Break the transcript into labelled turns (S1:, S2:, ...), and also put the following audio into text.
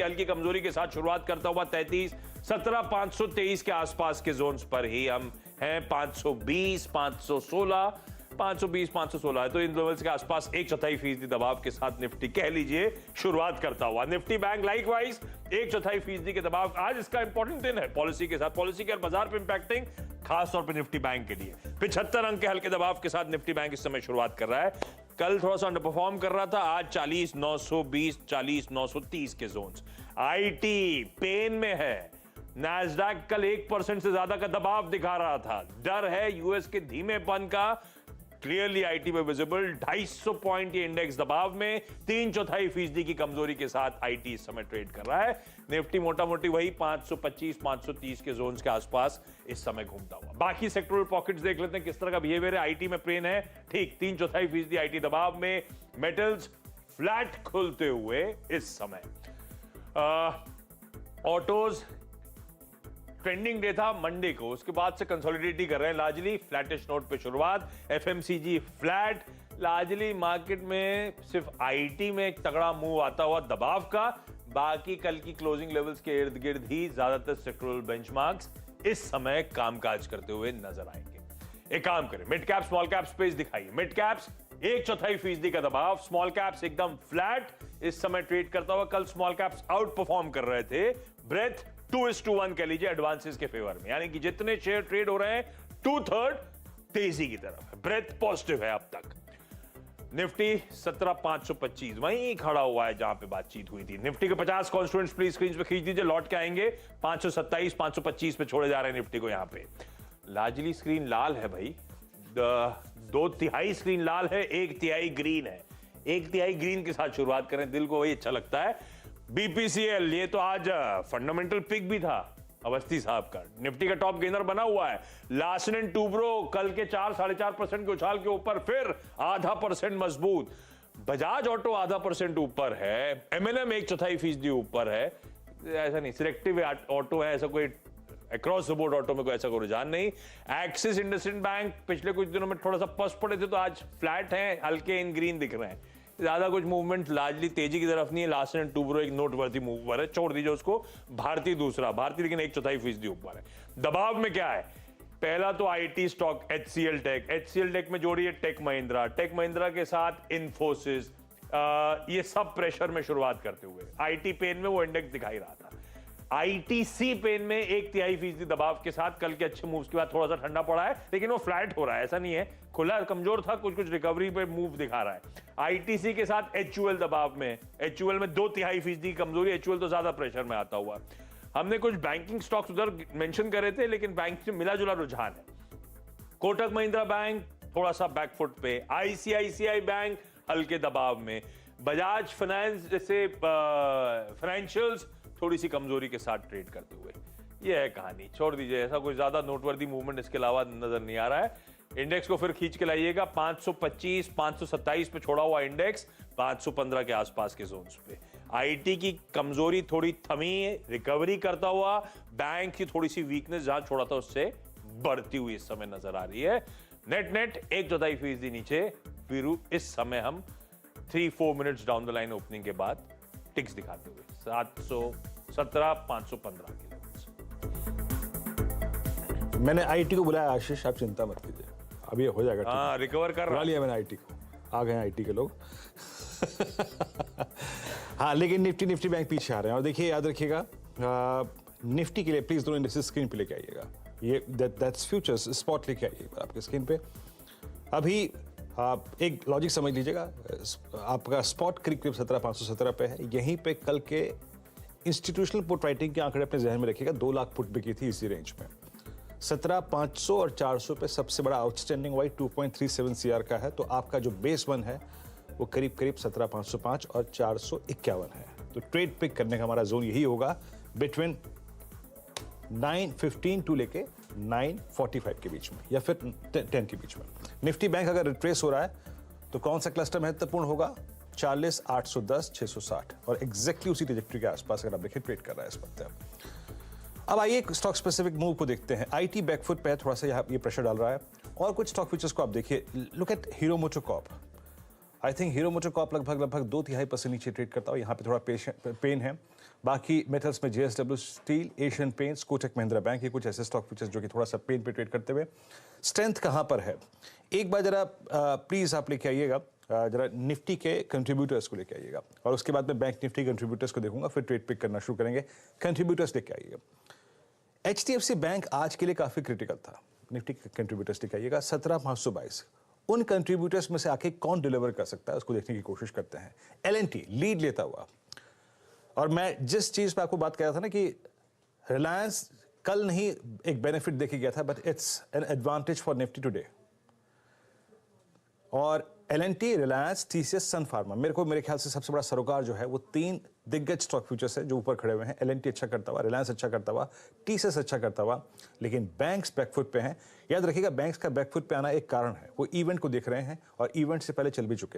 S1: हल्की कमजोरी के साथ शुरुआत करता हुआ 33, 17, 523 के आसपास के जोन्स पर ही हम हैं। 520, 516, 520, 516 है, तो इन लेवल्स के आसपास 1/4% दबाव के साथ निफ्टी कह लीजिए शुरुआत करता हुआ। निफ्टी बैंक लाइकवाइज 1/4% के दबाव। आज इसका इंपॉर्टेंट दिन है पॉलिसी के साथ, पॉलिसी के बाजार पे इंपैक्टिंग, खास तौर पे निफ्टी बैंक के लिए 75 अंक के हल्के दबाव के साथ निफ्टी बैंक इस समय शुरुआत कर रहा है। कल थोड़ा सा अंडर परफॉर्म कर रहा था, आज 40,920, 40,930 के जोन्स। आईटी पेन में है। नैस्डैक कल 1% से ज्यादा का दबाव दिखा रहा था। डर है यूएस के धीमेपन का, क्लियरली आईटी में विजिबल। 250 पॉइंट ये इंडेक्स दबाव में, 3/4% की कमजोरी के साथ आईटी इस समय ट्रेड कर रहा है। निफ्टी मोटा मोटी वही 525, 530 के जोन्स के आसपास इस समय घूमता हुआ। बाकी सेक्टोरल पॉकेट्स देख लेते हैं किस तरह का बिहेवियर है। आईटी में पेन है, ठीक 3/4% आईटी दबाव में। मेटल्स फ्लैट खुलते हुए इस समय। ऑटोज ट्रेंडिंग डे था मंडे को, उसके बाद से कंसोलिडेट ही कर रहे हैं, लार्जली फ्लैटिश नोट पे शुरुआत। एफएमसीजी फ्लैट, लार्जली मार्केट में सिर्फ आईटी में एक तगड़ा मूव आता हुआ दबाव का, बाकी कल की क्लोजिंग लेवल्स के इर्द गिर्द ही ज्यादातर सेक्टोरल बेंचमार्क्स इस समय कामकाज करते हुए नजर आएंगे। एक काम करें, mid cap small cap space दिखाइए। मिड कैप्स 1/4% का दबाव, स्मॉल कैप्स एकदम फ्लैट इस समय ट्रेड करता हुआ। कल स्मॉल कैप्स आउट परफॉर्म कर रहे थे, ब्रेथ 2:1 कह लीजिए एडवांसेस के फेवर में, यानी कि जितने शेयर ट्रेड हो रहे हैं 2/3 तेजी की तरफ है। ब्रेथ पॉजिटिव है अब तक। निफ्टी 17,525 वहीं खड़ा हुआ है जहां पे बातचीत हुई थी। निफ्टी के 50 कॉन्स्टिट्यूएंट्स प्लीज स्क्रीन पे खींच दीजिए, लौट के आएंगे। 527, 525 पे छोड़े जा रहे हैं निफ्टी को। यहां पे लार्जली स्क्रीन लाल है भाई, 2/3 स्क्रीन लाल है, 1/3 ग्रीन है। 1/3 ग्रीन के साथ शुरुआत करें, दिल को वही अच्छा लगता है। बीपीसीएल ये तो आज फंडामेंटल पिक भी था अवस्थी साहब का, निफ्टी का टॉप गेनर बना हुआ है। लार्सन एंड टूब्रो कल के 4-4.5% के उछाल के ऊपर फिर 0.5% मजबूत। बजाज ऑटो 0.5% ऊपर है। एमएनएम 1/4% ऊपर है। ऐसा नहीं सिलेक्टिव ऑटो है, ऐसा कोई अक्रॉस द बोर्ड ऑटो में कोई ऐसा कोई रुझान नहीं। एक्सिस इंडसइंड बैंक पिछले कुछ दिनों में थोड़ा सा पस पड़े थे, तो आज फ्लैट हैं, हल्के इन ग्रीन दिख रहे हैं। ज्यादा कुछ मूवमेंट लार्जली तेजी की तरफ नहीं है। लार्सन एंड टूब्रो एक नोटवर्दी मूवर है, छोड़ दीजिए उसको। भारतीय दूसरा, भारतीय लेकिन 1/4% ऊपर है। दबाव में क्या है? पहला तो IT stock HCL Tech, HCL Tech में जोड़िए टेक महिंद्रा, टेक महिंद्रा के साथ इन्फोसिस, ये सब प्रेशर में शुरुआत करते हुए। आईटी पेन में वो इंडेक्स दिखाई रहा था। आईटीसी पेन में 1/3% दबाव के साथ कल के अच्छे मूव्स के बाद थोड़ा सा ठंडा पड़ा है, लेकिन वो फ्लैट हो रहा है, ऐसा नहीं है खुला कमजोर था, कुछ कुछ रिकवरी पे मूव दिखा रहा है। आईटीसी के साथ एचयूएल दबाव में, एचयूएल में 2/3% की कमजोरी, एचयूएल तो ज्यादा प्रेशर में आता हुआ। हमने कुछ बैंकिंग स्टॉक्स उधर मेंशन करे थे, लेकिन बैंक से मिला जुला रुझान है। कोटक महिंद्रा बैंक थोड़ा सा बैकफुट पे, आईसीआईसीआई बैंक हल्के दबाव में, बजाज फाइनेंस जैसे फाइनेंशियल्स थोड़ी सी कमजोरी के साथ ट्रेड करते हुए। यह है कहानी, छोड़ दीजिए, ऐसा कोई ज्यादा नोटवर्दी मूवमेंट इसके अलावा नजर नहीं आ रहा है। इंडेक्स को फिर खींच के लाइएगा, 525, 527 पे छोड़ा हुआ इंडेक्स 515 के आसपास के जोन्स पे। आईटी की कमजोरी थोड़ी थमी, रिकवरी करता हुआ। बैंक की थोड़ी सी वीकनेस जहां छोड़ा था उससे बढ़ती हुई इस समय नजर आ रही है। नेट नेट 1/4% नीचे। वीरू इस समय हम 3-4 minutes down the line opening के बाद टिक्स दिखाते हुए 717, 515 के लेवल्स।
S2: मैंने आईटी को बुलाया, आशीष आप चिंता मत कीजिए, अभी हो जाएगा।
S1: हाँ, रिकवर कर रहा
S2: लिया मैंने आईटी को, आ गए आईटी के लोग। हाँ, लेकिन निफ्टी बैंक पीछे आ रहे हैं। और देखिए, याद रखिएगा, निफ्टी के लिए प्लीज दोनों इंडेक्सेस स्क्रीन पे लेके आइएगा। ये दैट्स फ्यूचर्स, स्पॉट लेके आइएगा आपके स्क्रीन पे। अभी आप एक लॉजिक समझ लीजिएगा, आपका स्पॉट करीब 17,517 पे है। यहीं पे कल के इंस्टीट्यूशनल पुट राइटिंग के आंकड़े अपने जहन में रखिएगा, 2 लाख पुट बिकी थी इसी रेंज में। 17,500 और 400 पे सबसे बड़ा आउटस्टैंडिंग वाइट 2.37 CR का है, तो आपका जो बेस वन है वो करीब 17,505 और 451 है। तो ट्रेड पिक करने का हमारा जोन यही होगा बिटवीन 9:15 टू लेके 9:45 के बीच में, या फिर 10 के बीच में। निफ्टी बैंक अगर रिट्रेस हो रहा है तो कौन सा क्लस्टर महत्वपूर्ण होगा? 40, 810, 660, और एग्जैक्टली उसी ट्रेजेक्टरी के आसपास अगर आप देखिए ट्रेड कर रहा है इस वक्त। अब आइए स्टॉक स्पेसिफिक मूव को देखते हैं। आईटी बैकफुट पे थोड़ा सा ये प्रेशर डाल रहा है, और कुछ स्टॉक फीचर्स को आप देखिए। Look at hero MotoCorp, I think hero MotoCorp लगभग 2.5% नीचे ट्रेड करता है, यहाँ पे थोड़ा पेन है। बाकी मेटल्स में JSW steel, Asian paints, Kotak Mahindra bank, ये कुछ ऐसे स्टॉक फीचर्स जो कि थोड़ा सा पेन पे ट्रेड करते हुए। स्ट्रेंथ कहाँ पर है, एक बार जरा प्लीज आप लेके आइएगा, जरा निफ्टी के कंट्रीब्यूटर्स को लेके आइएगा, और उसके बाद मैं बैंक निफ्टी कंट्रीब्यूटर्स को देखूंगा, फिर ट्रेड पिक करना शुरू करेंगे। कंट्रीब्यूटर्स लेके आइएगा। HDFC बैंक आज के लिए काफी क्रिटिकल था, निफ्टी के कंट्रीब्यूटर्स लेके आइएगा 17,522। उन कंट्रीब्यूटर्स में से आके कौन डिलीवर कर सकता है उसको देखने की कोशिश करते हैं। L&T लीड लेता हुआ, और मैं जिस चीज पे आपको बात कर रहा था ना कि रिलायंस कल नहीं एक बेनिफिट देके गया था, but it's an advantage for Nifty today. और L&T, रिलायंस, TCS, सन फार्मा, मेरे ख्याल से सबसे बड़ा सरोकार जो है वो 3 दिग्गज स्टॉक फ्यूचर्स है जो ऊपर खड़े हुए हैं। L&T अच्छा करता हुआ, रिलायंस अच्छा करता हुआ, TCS अच्छा करता हुआ, लेकिन बैंक्स बैकफुट पे हैं। याद रखिएगा, बैंक्स का बैकफुट पे आना एक कारण है, वो इवेंट को देख रहे हैं और इवेंट से पहले चल भी चुके हैं।